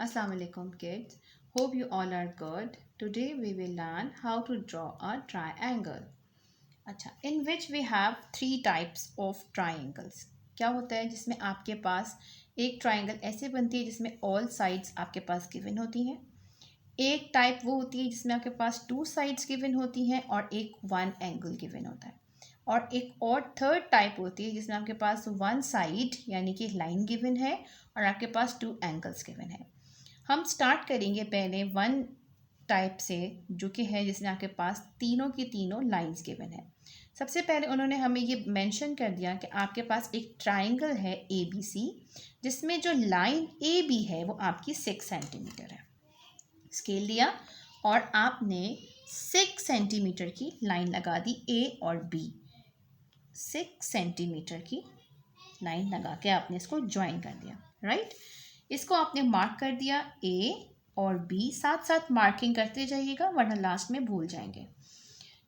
Assalamu alaikum kids. Hope you all are good. Today we will learn how to draw a triangle. अच्छा, in which we have three types of triangles. क्या होता है जिसमें आपके पास एक triangle ऐसे बनती है जिसमें ऑल साइड्स आपके पास गिवन होती हैं. एक टाइप वो होती है जिसमें आपके पास टू साइड्स गिवन होती हैं और एक वन एंगल गिवन होता है. और एक और थर्ड टाइप होती है जिसमें आपके पास वन साइड यानी कि लाइन गिवन है और आपके पास टू एंगल्स गिवन है. हम स्टार्ट करेंगे पहले वन टाइप से, जो कि है जिसमें आपके पास तीनों की तीनों लाइंस गिवन है. सबसे पहले उन्होंने हमें ये मेंशन कर दिया कि आपके पास एक ट्राइंगल है ए बी सी, जिसमें जो लाइन ए बी है वो आपकी 6 सेंटीमीटर है. स्केल लिया और आपने 6 सेंटीमीटर की लाइन लगा दी ए और बी. 6 सेंटीमीटर की लाइन लगा के आपने इसको ज्वाइन कर दिया. राइट, इसको आपने मार्क कर दिया ए और बी. साथ साथ मार्किंग करते जाइएगा वरना लास्ट में भूल जाएंगे.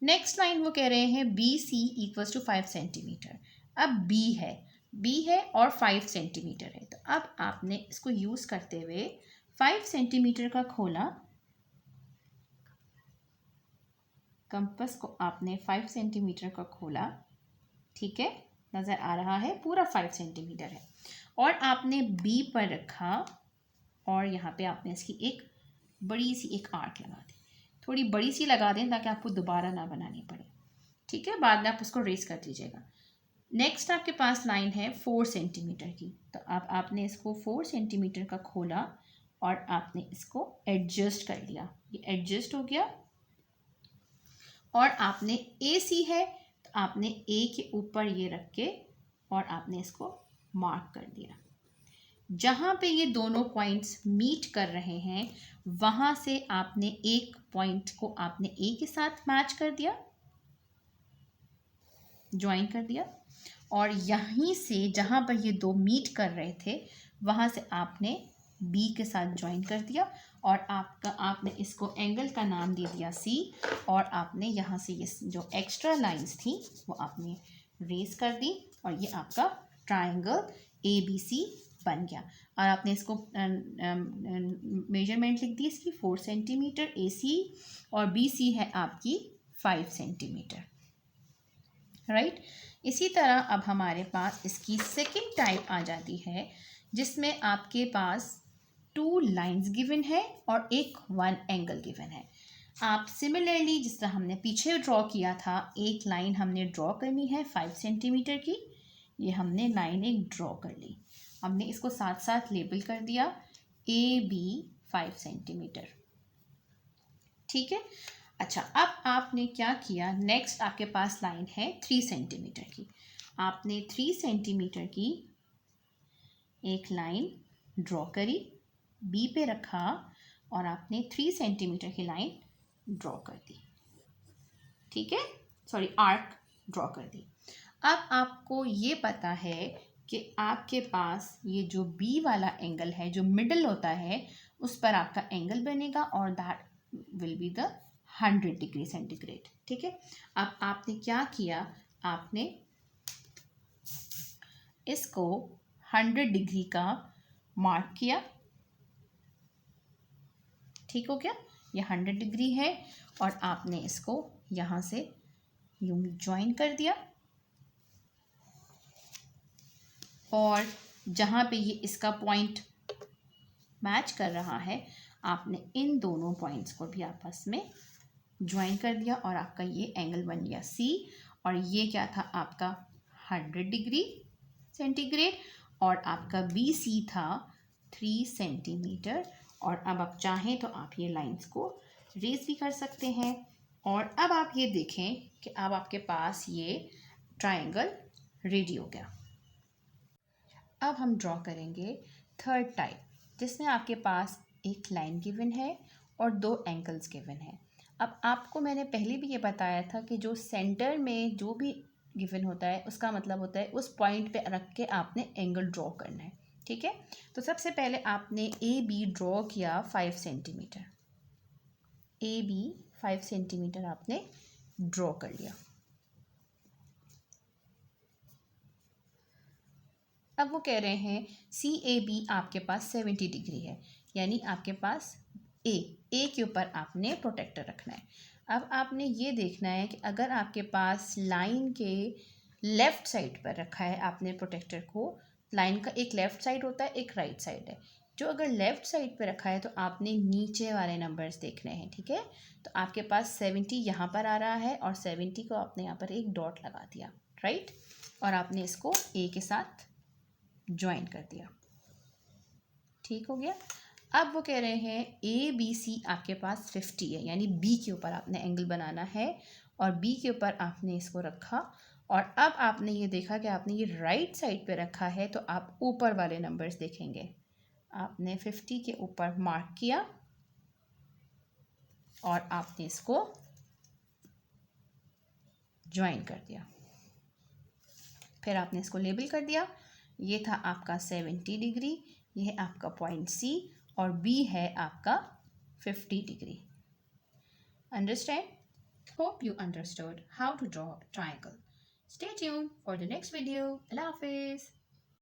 नेक्स्ट लाइन वो कह रहे हैं B C equals to 5 centimetre. अब बी है और 5 सेंटीमीटर है, तो अब आपने इसको यूज़ करते हुए 5 सेंटीमीटर का खोला. कंपास को आपने 5 सेंटीमीटर का खोला. ठीक है, नज़र आ रहा है पूरा 5 सेंटीमीटर है. और आपने बी पर रखा और यहाँ पे आपने इसकी एक बड़ी सी एक आर्क लगा दी. थोड़ी बड़ी सी लगा दें ताकि आपको दोबारा ना बनानी पड़े. ठीक है, बाद में आप उसको रेस कर दीजिएगा. नेक्स्ट आपके पास लाइन है 4 सेंटीमीटर की, तो अब आपने इसको 4 सेंटीमीटर का खोला और आपने इसको एडजस्ट कर लिया. ये एडजस्ट हो गया. और आपने ए सी है तो आपने ए के ऊपर ये रख के और आपने इसको मार्क कर दिया. जहाँ पे ये दोनों पॉइंट्स मीट कर रहे हैं वहाँ से आपने एक पॉइंट को आपने ए के साथ मैच कर दिया, ज्वाइन कर दिया. और यहीं से जहाँ पर ये दो मीट कर रहे थे वहाँ से आपने बी के साथ ज्वाइन कर दिया. और आपने इसको एंगल का नाम दे दिया सी. और आपने यहाँ से ये जो एक्स्ट्रा लाइंस थी वो आपने रेस कर दी और ये आपका ट्राइंगल ए बी सी बन गया. और आपने इसको मेजरमेंट लिख दी इसकी 4 सेंटीमीटर ए सी और बी सी है आपकी 5 सेंटीमीटर. राइट, इसी तरह अब हमारे पास इसकी सेकंड टाइप आ जाती है जिसमें आपके पास 2 लाइंस गिवन है और एक 1 एंगल गिवन है. आप सिमिलरली जिस तरह हमने पीछे ड्रॉ किया था, एक लाइन हमने ड्रॉ करनी है 5 सेंटीमीटर की. ये हमने लाइन एक ड्रॉ कर ली. हमने इसको साथ साथ लेबल कर दिया ए बी 5 सेंटीमीटर. ठीक है. अच्छा, अब आपने क्या किया, नेक्स्ट आपके पास लाइन है 3 सेंटीमीटर की. आपने 3 सेंटीमीटर की एक लाइन ड्रॉ करी, बी पे रखा और आपने 3 सेंटीमीटर की लाइन ड्रॉ कर दी. ठीक है, सॉरी आर्क ड्रॉ कर दी. अब आपको ये पता है कि आपके पास ये जो बी वाला एंगल है जो मिडल होता है उस पर आपका एंगल बनेगा और that will be the 100 degree centigrade. ठीक है, अब आपने क्या किया, आपने इसको 100 डिग्री का मार्क किया. ठीक हो गया, ये 100 डिग्री है और आपने इसको यहाँ से यूं ज्वाइन कर दिया. और जहाँ पे ये इसका पॉइंट मैच कर रहा है आपने इन दोनों पॉइंट्स को भी आपस में ज्वाइन कर दिया और आपका ये एंगल बन गया सी. और ये क्या था आपका 100 डिग्री सेंटीग्रेड और आपका बी सी था 3 सेंटीमीटर. और अब आप चाहें तो आप ये लाइंस को रेस भी कर सकते हैं. और अब आप ये देखें कि अब आपके पास ये ट्राइंगल रेडी हो गया. अब हम ड्रॉ करेंगे थर्ड टाइप जिसमें आपके पास एक लाइन गिवन है और 2 एंगल्स गिवन है. अब आपको मैंने पहले भी ये बताया था कि जो सेंटर में जो भी गिवन होता है उसका मतलब होता है उस पॉइंट पे रख के आपने एंगल ड्रॉ करना है. ठीक है, तो सबसे पहले आपने ए बी ड्रॉ किया 5 सेंटीमीटर. ए बी 5 सेंटीमीटर आपने ड्रॉ कर लिया. अब वो कह रहे हैं सी ए बी आपके पास 70 डिग्री है. यानी आपके पास ए के ऊपर आपने प्रोटेक्टर रखना है। अब आपने ये देखना है कि अगर आपके पास लाइन के लेफ़्ट साइड पर रखा है आपने प्रोटेक्टर को, लाइन का एक लेफ़्ट साइड होता है, एक राइट साइड है। जो अगर लेफ़्ट साइड पे रखा है तो आपने नीचे वाले नंबर्स देखने हैं, ठीक है। तो आपके पास 70 यहाँ पर आ रहा है और 70 को आपने यहाँ पर एक डॉट लगा दिया, राइट, और आपने इसको ए के साथ ज्वाइन कर दिया, ठीक हो गया। अब वो कह रहे हैं ए बी सी आपके पास 50 है, यानी बी के ऊपर आपने एंगल बनाना है और बी के ऊपर आपने इसको रखा। और अब आपने ये देखा कि आपने ये राइट साइड पे रखा है तो आप ऊपर वाले नंबर्स देखेंगे। आपने 50 के ऊपर मार्क किया और आपने इसको ज्वाइन कर दिया, फिर आपने इसको लेबल कर दिया। ये था आपका 70 डिग्री, ये है आपका पॉइंट सी और बी है आपका 50 degree. Understand? Hope you understood how to draw a triangle. Stay tuned for the next video. Allah Hafiz.